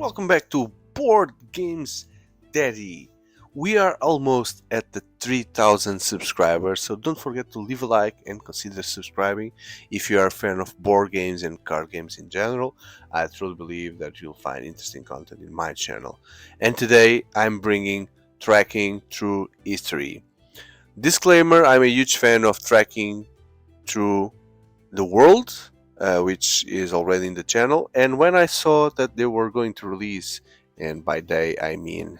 welcome back to Board Games Daddy. We are almost at the 3000 subscribers, so don't forget to leave a like and consider subscribing if you are a fan of board games and card games in general. I truly believe that you'll find interesting content in my channel. And today I'm bringing Tracking Through History. Disclaimer, I'm a huge fan of tracking through the world, which is already in the channel. And when I saw that they were going to release, and by they I mean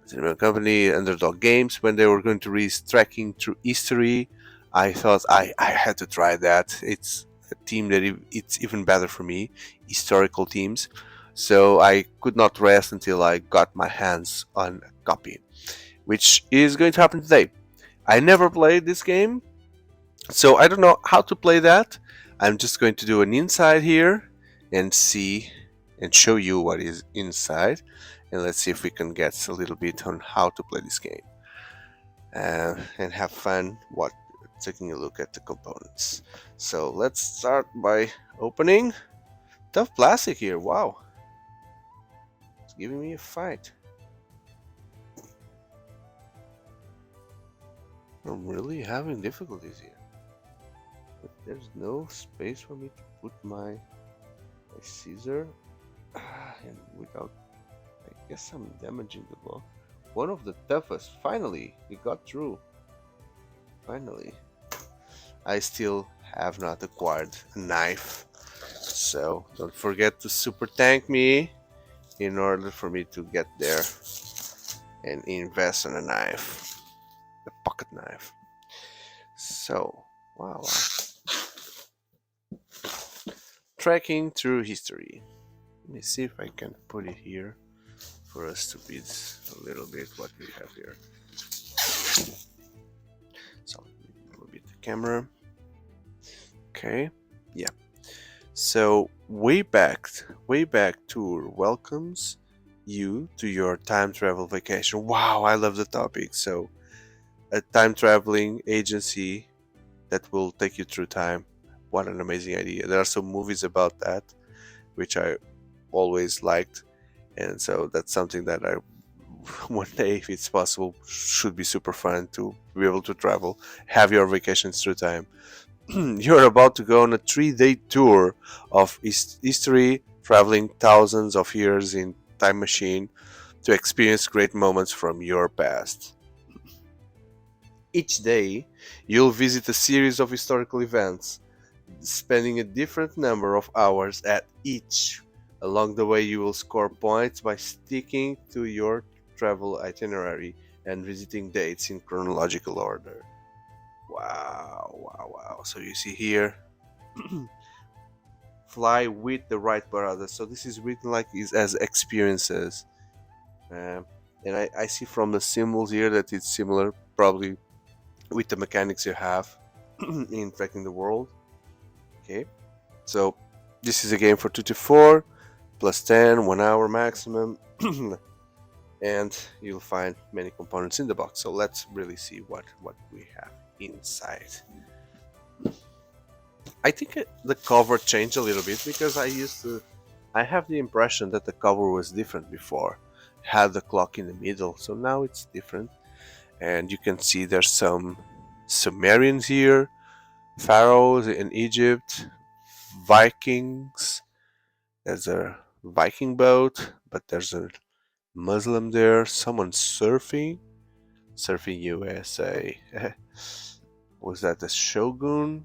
cinema company Underdog Games, when they were going to release Tracking Through History, I thought I had to try that. It's a team that it's even better for me, historical teams. So I could not rest until I got my hands on a copy, which is going to happen today. I never played this game, so I don't know how to play that. I'm just going to do an inside here and see and show you what is inside, and let's see if we can get a little bit on how to play this game and have fun taking a look at the components. So let's start by opening. Tough plastic here. Wow, it's giving me a fight. I'm really having difficulties here. But there's no space for me to put my scissor, and without, I guess I'm damaging the block. One of the toughest. Finally, we got through. Finally. I still have not acquired a knife, so don't forget to super tank me in order for me to get there and invest in a knife, a pocket knife. So, wow. Tracking through history. Let me see if I can put it here for us to read a little bit what we have here. So, a little bit the camera. Okay, yeah. So, Wayback Tour welcomes you to your time travel vacation. Wow, I love the topic. So, a time traveling agency that will take you through time. What an amazing idea. There are some movies about that, which I always liked, and so that's something that I one day, if it's possible, should be super fun to be able to travel, have your vacations through time. You're about to go on a 3-day tour of history, traveling thousands of years in time machine to experience great moments from your past. Each day, you'll visit a series of historical events, spending a different number of hours at each. Along the way, you will score points by sticking to your travel itinerary and visiting dates in chronological order. Wow, wow, wow. So you see here, fly with the Wright brothers. So this is written like is as experiences. Um, and I see from the symbols here that it's similar, probably with the mechanics you have in Tracking the World. Okay, so this is a game for 2 to 4 plus 10, 1 hour maximum, and you'll find many components in the box. So let's really see what we have inside. I think the cover changed a little bit because I have the impression that the cover was different before, had the clock in the middle, so now it's different. And you can see there's some Sumerians here, pharaohs in Egypt, Vikings. There's a Viking boat, but there's a Muslim there. Someone surfing USA. Was that the Shogun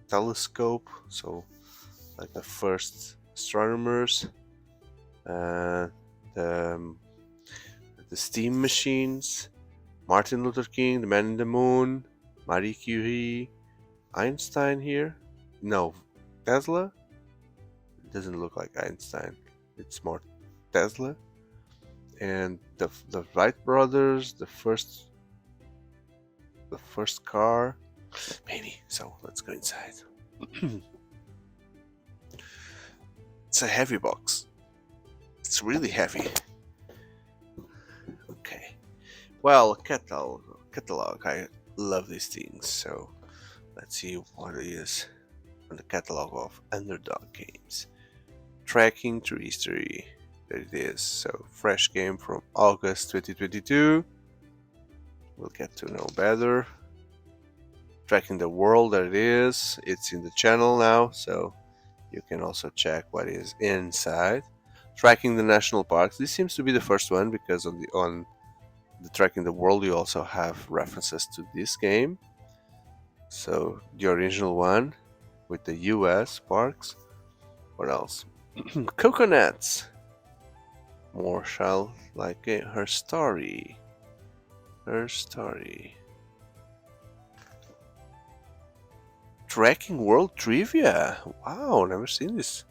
telescope? So, like the first astronomers. Uh, the, the steam machines. Martin Luther King, the Man in the Moon, Marie Curie, Einstein here. No, Tesla. It doesn't look like Einstein. It's more Tesla. And the Wright brothers, the first car, maybe. So let's go inside. It's a heavy box. It's really heavy. Okay. Well, catalog. I love these things. So let's see what it is on the catalog of Underdog Games. Tracking through history. There it is. So fresh game from August 2022. We'll get to know better. Tracking the world, there it is. It's in the channel now, so you can also check what is inside. Tracking the national parks. This seems to be the first one because on the Tracking the World you also have references to this game. So the original one with the US parks. What else? Coconuts. More shall like it. Her story. Her story. Tracking World Trivia. Wow, never seen this.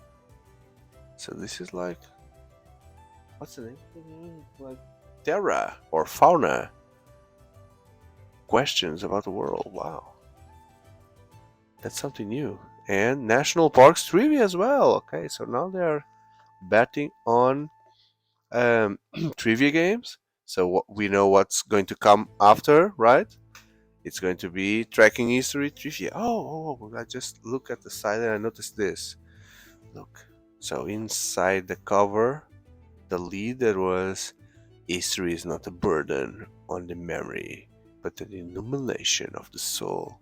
So this is like, what's the name? Like Terra or Fauna. Questions about the world. Wow. That's something new. And National Parks Trivia as well. Okay, so now they're betting on trivia games. So we know what's going to come after, right? It's going to be tracking history trivia. I just look at the side and I noticed this. Look, so inside the cover, the lead there was history is not a burden on the memory, but an illumination of the soul.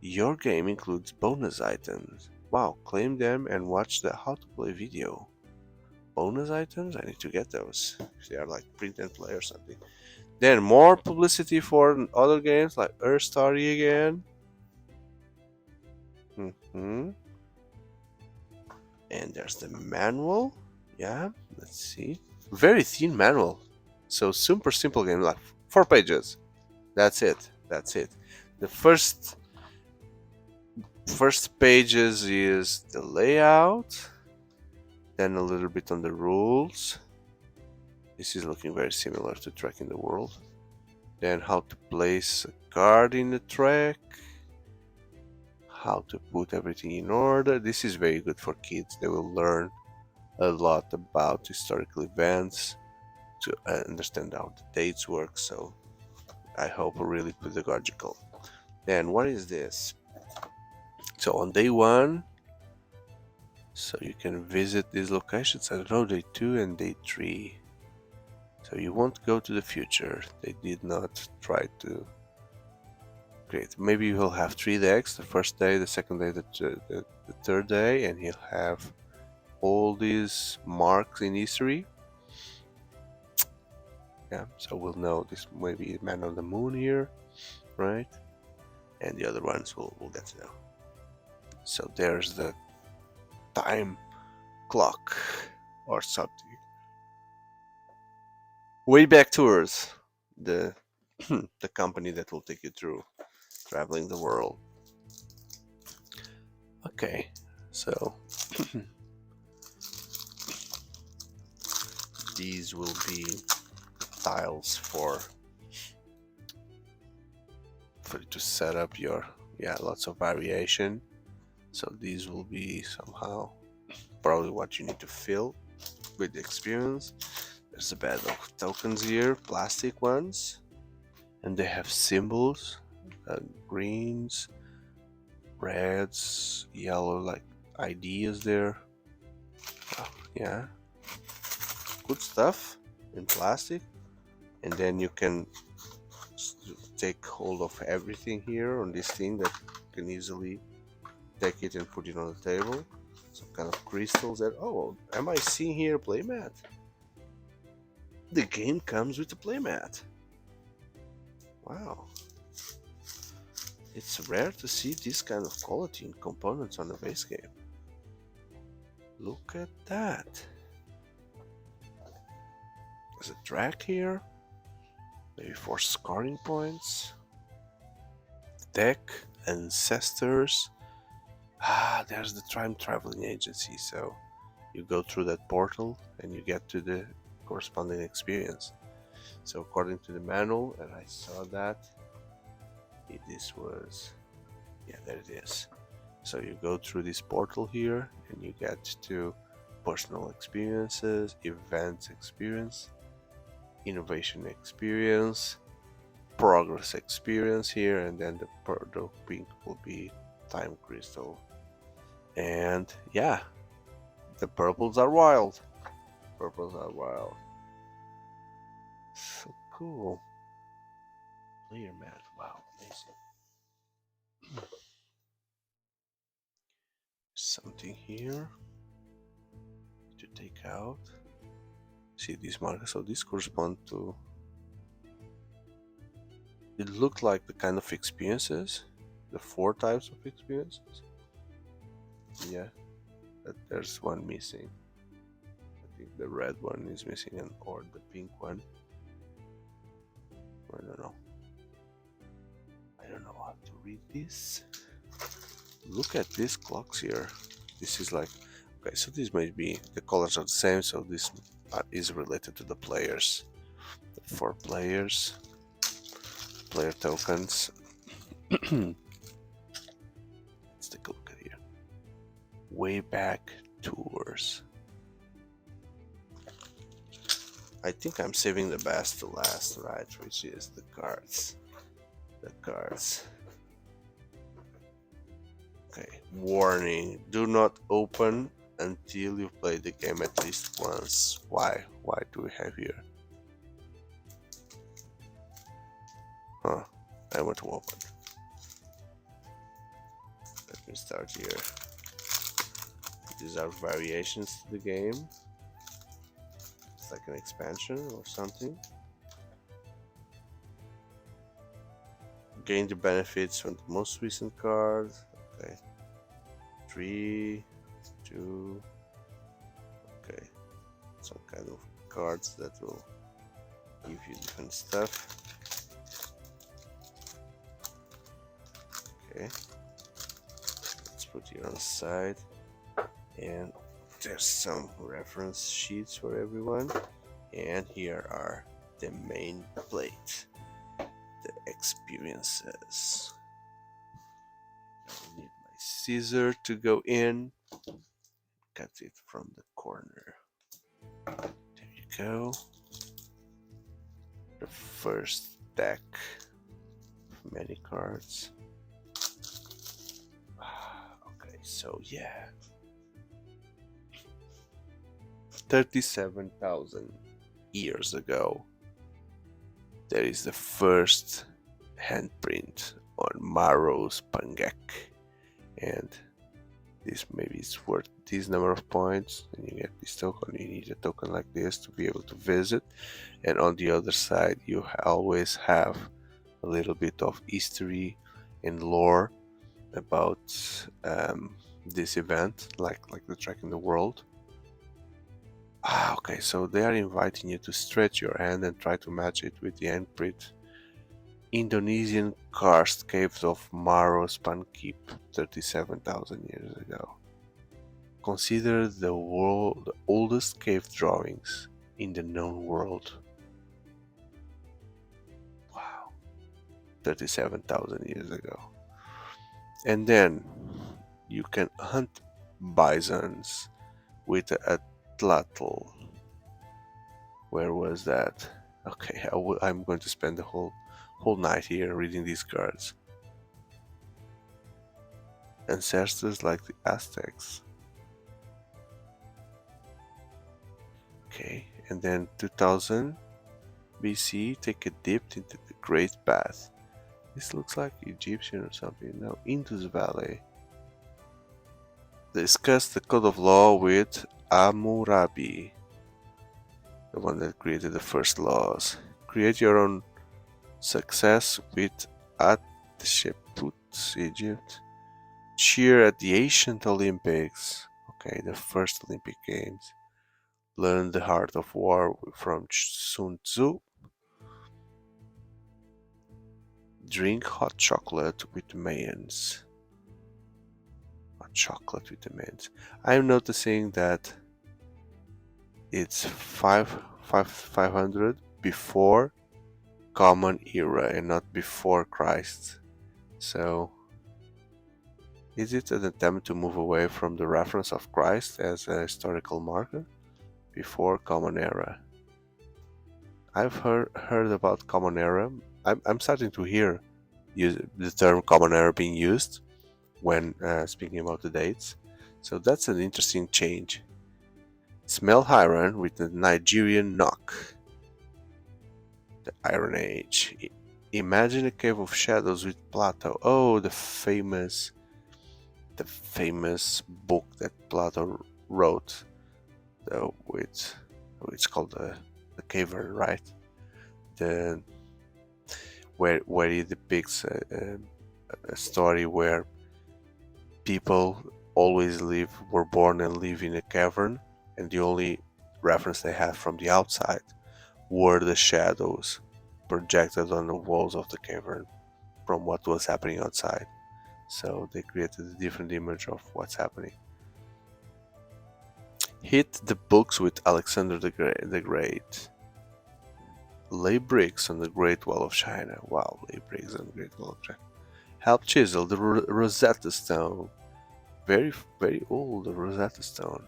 Your game includes bonus items. Wow, claim them and watch the how to play video. Bonus items? I need to get those. If they are like print and play or something. Then more publicity for other games like Earth Story again. And there's the manual. Yeah, let's see. Very thin manual. So super simple game, like 4 pages. That's it. That's it. The first pages is the layout, then a little bit on the rules. This is looking very similar to Tracking the World. Then how to place a card in the track, how to put everything in order. This is very good for kids. They will learn a lot about historical events to understand how the dates work. So I hope really pedagogical. Then what is this? So on day 1, so you can visit these locations. I don't know, day 2 and day 3. So you won't go to the future. They did not try to create. Maybe he'll have 3 decks. The first day, the second day, the third day, and he'll have all these marks in history. Yeah, so we'll know this maybe Man on the Moon here, right? And the other ones we'll get to know. So there's the time clock or something. Wayback Tours, the the company that will take you through traveling the world. Okay, so these will be tiles for you to set up your lots of variation. So these will be somehow probably what you need to fill with the experience. There's a bed of tokens here, plastic ones, and they have symbols, greens, reds, yellow, like ideas there. Yeah, good stuff in plastic. And then you can take hold of everything here on this thing that can easily take it and put it on the table. Some kind of crystals that, am I seeing here playmat? The game comes with a playmat. Wow. It's rare to see this kind of quality in components on a base game. Look at that. There's a track here. Maybe for scoring points. Deck, ancestors. There's the time traveling agency. So you go through that portal and you get to the corresponding experience. So according to the manual, and I saw that, this was, there it is. So you go through this portal here and you get to personal experiences, events experience, innovation experience, progress experience here, and then the pink will be time crystal. And The purples are wild. Purples are wild. So cool. Player mat. Wow, amazing. Something here to take out. See these markers. So these correspond to. It looked like the kind of experiences, the 4 types of experiences. Yeah, but there's one missing. I think the red one is missing, or the pink one. I don't know. I don't know how to read this. Look at these clocks here. This is like, okay, so this might be, the colors are the same, so this is related to the players. The 4 players, player tokens. Let's take a look at here. Way back tours. I think I'm saving the best to last, right? Which is the cards. The cards. Okay, warning, do not open until you've played the game at least once. Why? Why do we have here? Huh, I want to open. Let me start here. These are variations to the game. It's like an expansion or something. Gain the benefits from the most recent card. Okay. 3, 2. Okay. Some kind of cards that will give you different stuff. Okay. Let's put here on the side. And there's some reference sheets for everyone. And here are the main plate. The experiences. I need my scissor to go in. Cut it from the corner. There you go. The first deck of many cards. Okay, so yeah. 37,000 years ago, there is the first handprint on Maro's Pangek, and this maybe is worth this number of points, and you get this token. You need a token like this to be able to visit, and on the other side you always have a little bit of history and lore about this event, like the track in the world. Okay, so they are inviting you to stretch your hand and try to match it with the handprint. Indonesian karst caves of Maros Pankip 37,000 years ago. Consider the oldest cave drawings in the known world. Wow, 37,000 years ago. And then you can hunt bisons with a Tlatl. Where was that? Okay, I'm going to spend the whole night here reading these cards. Ancestors like the Aztecs. Okay, and then 2000 BC, take a dip into the Great Bath. This looks like Egyptian or something. No, Indus Valley. Discuss the code of law with Hammurabi, the one that created the first laws. Create your own success with Hatshepsut, Egypt. Cheer at the ancient Olympics. Okay, the first Olympic Games. Learn the art of war from Sun Tzu. Drink hot chocolate with Mayans. Hot chocolate with the Mayans. I'm noticing that it's 500 before Common Era and not before Christ. So, is it an attempt to move away from the reference of Christ as a historical marker? Before Common Era. I've heard about Common Era. I'm starting to hear the term Common Era being used when speaking about the dates. So that's an interesting change. Smell Iron with the Nigerian knock. The Iron Age. Imagine a cave of shadows with Plato. Oh, the famous book that Plato wrote. With it's called the Cavern, right? The where he depicts a story where people always were born and live in a cavern, and the only reference they had from the outside were the shadows projected on the walls of the cavern from what was happening outside. So they created a different image of what's happening. Hit the books with Alexander the Great. Lay bricks on the Great Wall of China. Wow, lay bricks on the Great Wall of China. Help chisel the Rosetta Stone. Very, very old, the Rosetta Stone.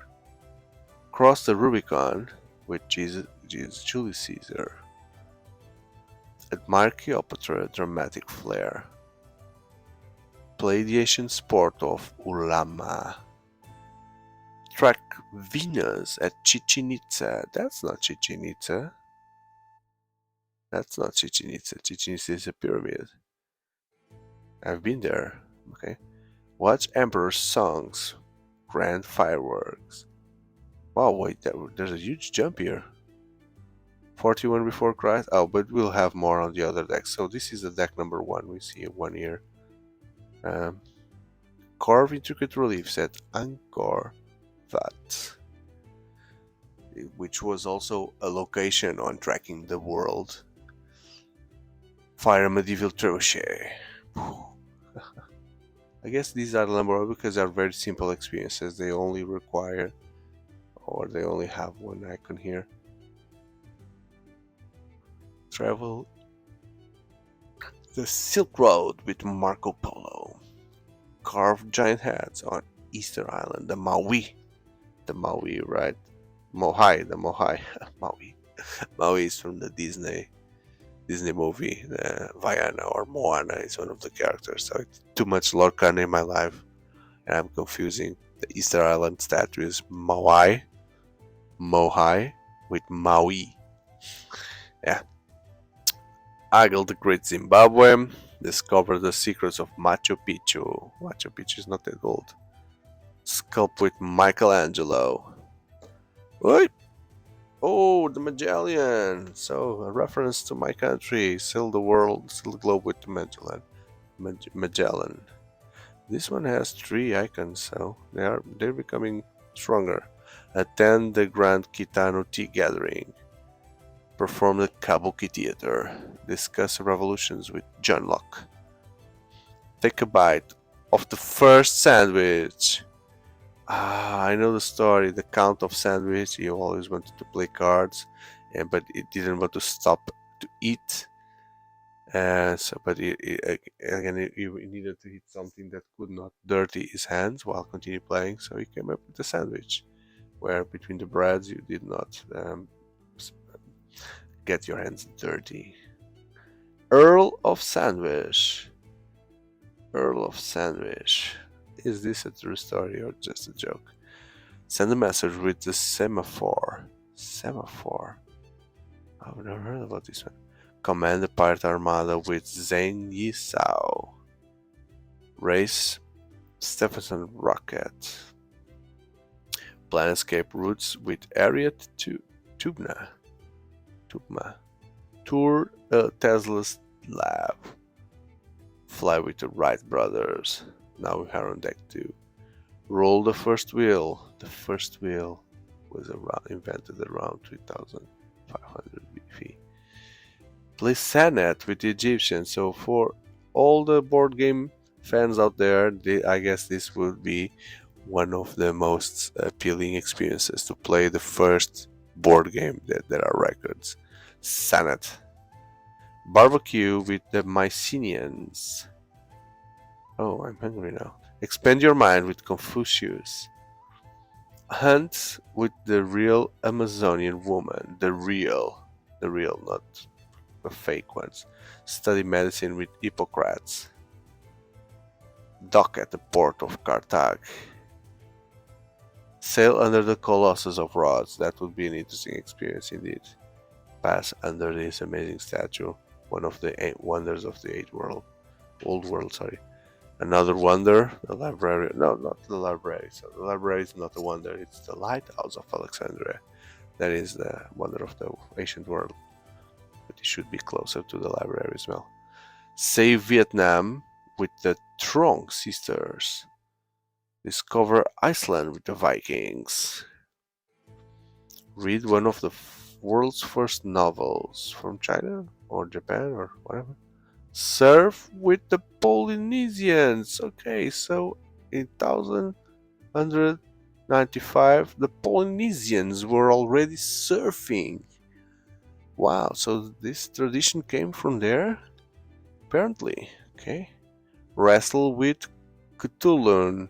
Cross the Rubicon with Julius Caesar. Admire Cleopatra, dramatic flair. Play the ancient sport of ulama. Track Venus at Chichen Itza. That's not Chichen Itza. That's not Chichen Itza. Chichen Itza is a pyramid. I've been there. Okay. Watch Emperor's songs. Grand fireworks. Wow, wait, there's a huge jump here. 41 before Christ. Oh, but we'll have more on the other decks. So this is the deck number 1. We see 1 here. Um, Carve intricate reliefs at Angkor Wat, which was also a location on Tracking the World. Fire a medieval trebuchet. I guess these are the number 1 because they are very simple experiences. They only require, or they only have one icon here. Travel the Silk Road with Marco Polo. Carve giant heads on Easter Island, the Maui, right? Mohai, the Mohai, Maui. Maui is from the Disney movie, the Vaiana or Moana is one of the characters. So it's too much Lorcan in my life, and I'm confusing the Easter Island statue is Mohai with Maui. Yeah. Agile the Great Zimbabwe. Discover the secrets of Machu Picchu. Machu Picchu is not that old. Sculpt with Michelangelo. Oi! Oh, the Magellan. So a reference to my country. Sail the globe with the Magellan. This one has 3 icons, so they're becoming stronger. Attend the Grand Kitano Tea Gathering. Perform the Kabuki Theater. Discuss revolutions with John Locke. Take a bite of the first sandwich. I know the story. The Count of Sandwich. He always wanted to play cards, but he didn't want to stop to eat. But again, he needed to eat something that could not dirty his hands while continue playing. So he came up with the sandwich, where between the breads you did not get your hands dirty. Earl of Sandwich. Earl of Sandwich. Is this a true story or just a joke? Send a message with the semaphore. Semaphore. I've never heard about this one. Command the pirate armada with Zane Yisao. Race Stephenson Rocket. Plan escape routes with Harriet to Tubma. Tour Tesla's lab. Fly with the Wright brothers. Now we are on deck 2. Roll the first wheel. The first wheel was invented around 3500 BC. Play Senet with the Egyptians. So for all the board game fans out there, I guess this would be one of the most appealing experiences to play the first board game that there are records. Senet. Barbecue with the Mycenaeans. Oh, I'm hungry now. Expand your mind with Confucius. Hunt with the real Amazonian woman. The real, not the fake ones. Study medicine with Hippocrates. Dock at the port of Carthage. Sail under the Colossus of Rhodes. That would be an interesting experience indeed. Pass under this amazing statue, one of the eight wonders of the old world. Sorry. Another wonder, the library. No, not the library. So the library is not a wonder. It's the lighthouse of Alexandria. That is the wonder of the ancient world. But it should be closer to the library as well. Save Vietnam with the Trong sisters. Discover Iceland with the Vikings. Read one of the world's first novels from China or Japan or whatever. Surf with the Polynesians. Okay, so in 1195, the Polynesians were already surfing. Wow, so this tradition came from there? Apparently. Okay. Wrestle with Cthulhu.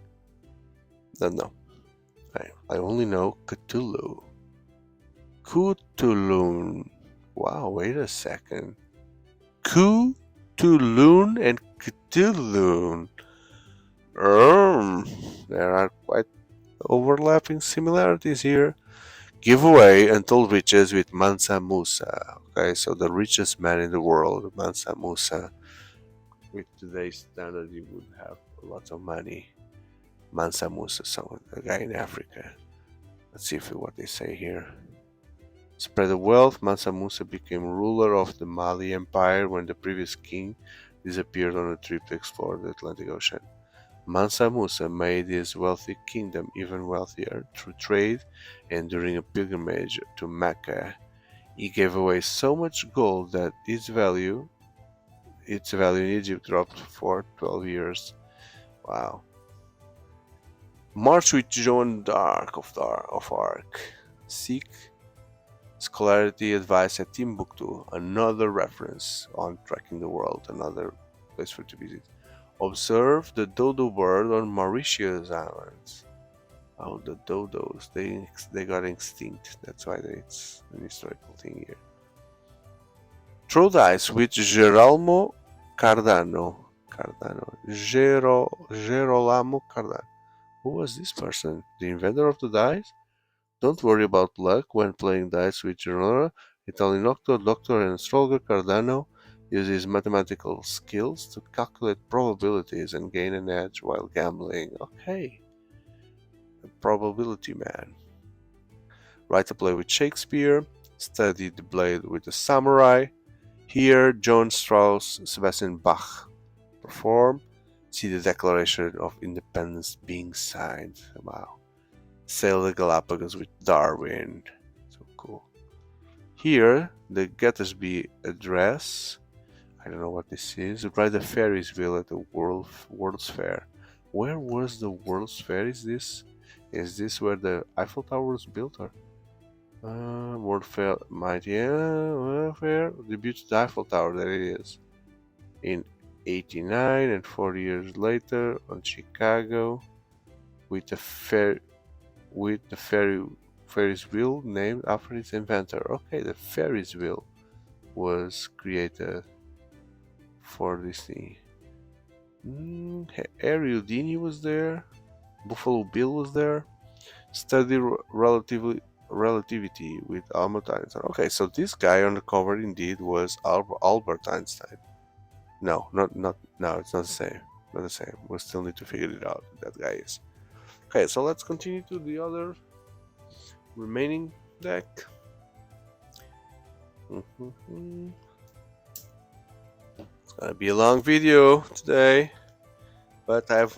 No. I only know Cthulhu. Cthulhu. Wow, wait a second. Cthulhu and Cthulhu. There are quite overlapping similarities here. Give away untold riches with Mansa Musa. Okay, so the richest man in the world, Mansa Musa. With today's standard, you would have lots of money. Mansa Musa, someone, a guy in Africa. Let's see what they say here. Spread the wealth, Mansa Musa became ruler of the Mali Empire when the previous king disappeared on a trip to explore the Atlantic Ocean. Mansa Musa made his wealthy kingdom even wealthier through trade and during a pilgrimage to Mecca. He gave away so much gold that its value in Egypt dropped for 12 years. Wow. March with Joan d'Arc of Arc. Seek scholarity advice at Timbuktu, another reference on tracking the world, another place for to visit. Observe the dodo bird on Mauritius Islands. Oh, the dodos, they got extinct. That's why it's an historical thing here. Throw dice with Gerolamo Cardano. Gerolamo Cardano. Who was this person? The inventor of the dice? Don't worry about luck when playing dice with Gerolamo. Italian doctor and astrologer Cardano uses mathematical skills to calculate probabilities and gain an edge while gambling. Okay. A probability man. Write a play with Shakespeare. Study the blade with the samurai. Hear John Strauss, Sebastian Bach perform. See the Declaration of Independence being signed. Wow. Sail the Galapagos with Darwin. So cool. Here, the Gatsby Address. I don't know what this is. Ride the Ferris wheel at the World's Fair. Where was the World's Fair? Is this where the Eiffel Tower was built? Or World Fair, World Fair debuted the Eiffel Tower. There it is. In 89 and 40 years later on Chicago, with the Ferris wheel named after its inventor. Okay, the Ferris wheel was created for this thing. Harry Houdini was there. Buffalo Bill was there. Study relativity with Albert Einstein. Okay, so this guy on the cover indeed was Albert Einstein. No, no, it's not the same. Not the same. We still need to figure it out who that guy is. Okay, so let's continue to the other remaining deck. It's gonna be a long video today, but I've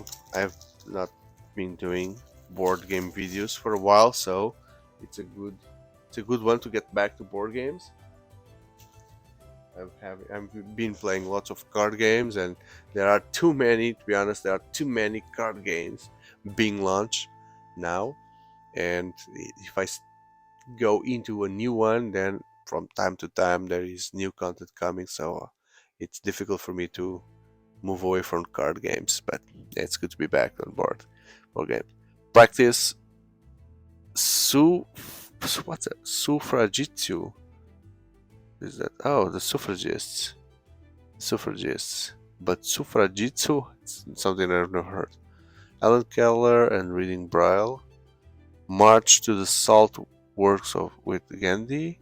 not been doing board game videos for a while, so it's a good one to get back to board games. I've been playing lots of card games, and there are too many. To be honest, there are too many card games being launched now, and if I go into a new one, then from time to time there is new content coming, so it's difficult for me to move away from card games. But it's good to be back on board games. Practice what's it? Suffragitsu. Is that? Oh, the suffragists. But suffragitsu, it's something I've never heard. Alan Keller and reading Braille. March to the Salt Works with Gandhi.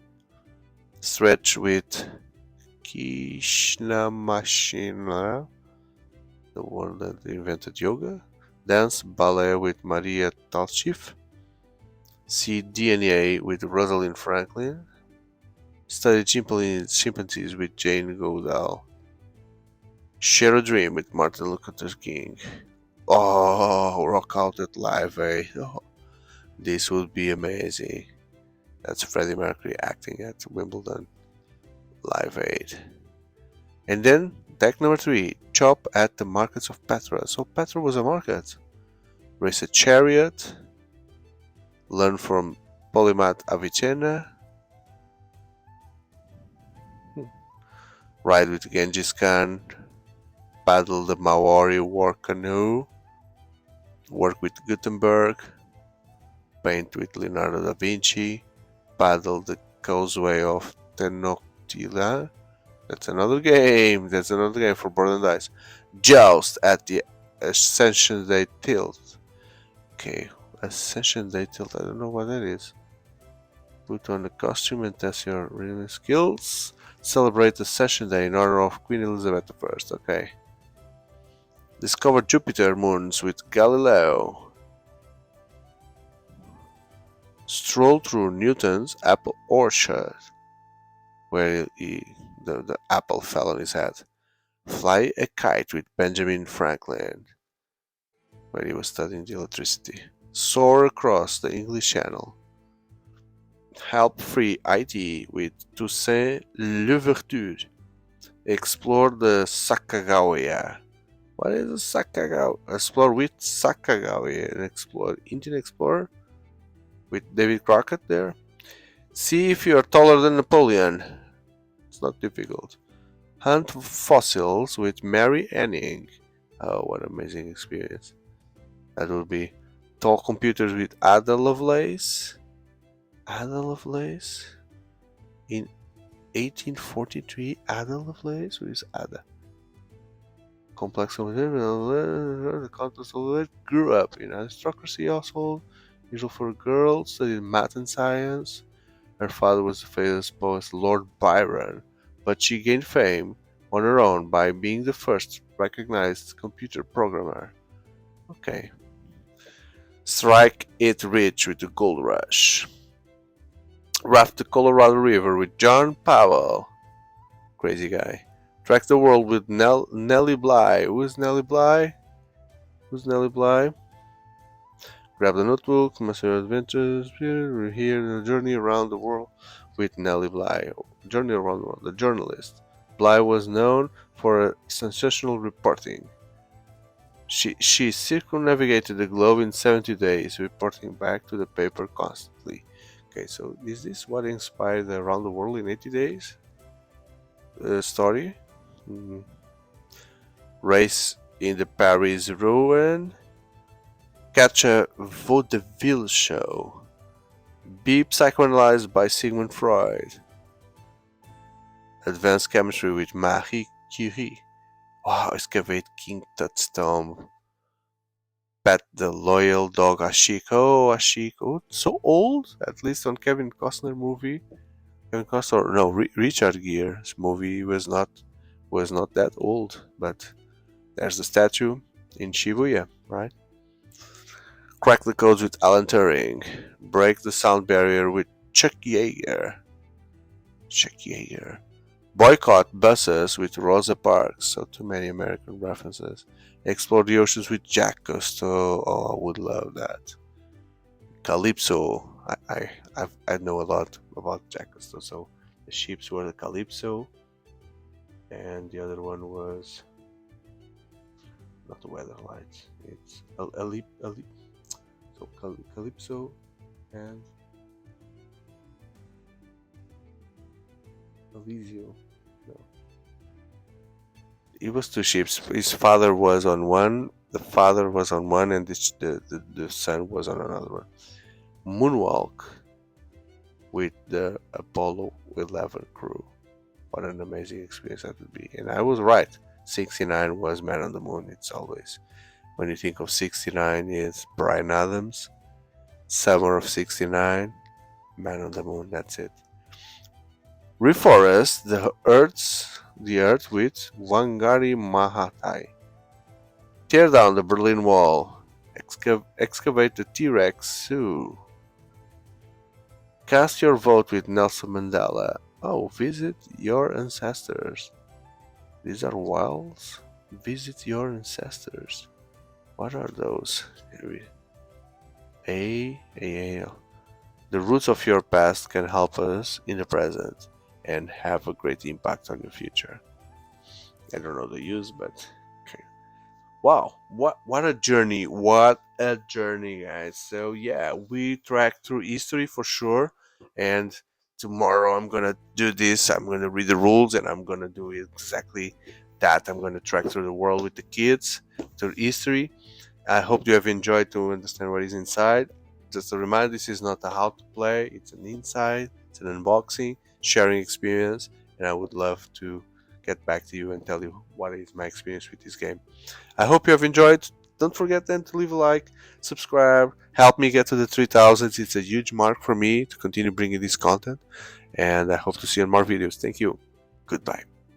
Stretch with Krishnamacharya, the one that invented yoga. Dance ballet with Maria Talchif. See DNA with Rosalind Franklin. Study chimpanzees with Jane Goodall. Share a dream with Martin Luther King. Oh, rock out at Live Aid. Oh, this would be amazing. That's Freddie Mercury acting at Wimbledon Live Aid. And then, deck number 3, chop at the markets of Petra. So Petra was a market. Race a chariot. Learn from Polymath Avicenna. Ride with Genghis Khan. Paddle the Maori war canoe. Work with Gutenberg. Paint with Leonardo da Vinci. Paddle the causeway of Tenochtitlan. That's another game. That's another game for board and dice. Joust at the Ascension Day Tilt. Okay, Ascension Day Tilt. I don't know what that is. Put on the costume and test your reading skills. Celebrate Ascension Day in honor of Queen Elizabeth I. Okay. Discover Jupiter moons with Galileo. Stroll through Newton's apple orchard, where the apple fell on his head. Fly a kite with Benjamin Franklin, where he was studying the electricity. Soar across the English Channel. Help free IT with Toussaint Louverture. Explore the Sacagawea. What is a Sacagawea? Explore with Sacagawea and explore Indian Explorer with David Crockett there. See if you are taller than Napoleon. It's not difficult. Hunt fossils with Mary Anning. Oh, what an amazing experience. That would be Tall computers with Ada Lovelace. Ada Lovelace? In 1843, Ada Lovelace? Who is Ada? Complex the contest of it grew up in an aristocracy household, usual for girls, studied math and science. Her father was the famous poet Lord Byron, but she gained fame on her own by being the first recognized computer programmer. Okay. Strike it rich with the gold rush. Raft the Colorado River with John Powell. Crazy guy. Track the world with Nellie Bly. Who's Nellie Bly? Who's Nellie Bly? Grab the notebook, master your adventures. We're here in a journey around the world with Nellie Bly. Journey around the world. The journalist. Bly was known for sensational reporting. She circumnavigated the globe in 70 days, reporting back to the paper constantly. Okay, so is this what inspired the Around the World in 80 Days story? Mm. Race in the Paris ruin. Catch a vaudeville show. Be psychoanalyzed by Sigmund Freud. Advanced chemistry with Marie Curie. Wow, excavate King Tut's tomb. Pet the loyal dog Ashik. Oh, Ashik. Oh, so old. At least on Kevin Costner movie. Kevin Costner, no, Richard Gere's movie was not that old. But there's the statue in Shibuya, right? Crack the codes with Alan Turing. Break the sound barrier with Chuck Yeager. Chuck Yeager. Boycott buses with Rosa Parks. So too many American references. Explore the oceans with Jack Cousteau. Oh, I would love that. Calypso. I know a lot about Jack Cousteau. So the ships were the Calypso, and the other one was not the Weather Lights. It's so Calypso and Elysium. No. It was two ships. His father was on one. The father was on one, and the son was on another one. Moonwalk with the Apollo 11 crew. What an amazing experience that would be. And I was right. 69 was Man on the Moon. It's always, when you think of 69, it's Bryan Adams. Summer of 69, Man on the Moon, that's it. Reforest the earth with Wangari Maathai. Tear down the Berlin Wall. Excavate the T-Rex Zoo. Cast your vote with Nelson Mandela. Oh, visit your ancestors. These are wilds. Visit your ancestors. What are those? A. The roots of your past can help us in the present and have a great impact on your future. I don't know the use, but okay. Wow, what a journey! What a journey, guys! So yeah, we tracked through history for sure, and tomorrow I'm gonna do this. I'm gonna read the rules, and I'm gonna do exactly that. I'm gonna track through the world with the kids through history. I hope you have enjoyed to understand what is inside. Just a reminder, this is not a how to play, it's an inside, it's an unboxing, sharing experience, and I would love to get back to you and tell you what is my experience with this game. I hope you have enjoyed. Don't forget then to leave a like, subscribe, help me get to the 3000s. It's a huge mark for me to continue bringing this content, and I hope to see you in more videos. Thank you. Goodbye.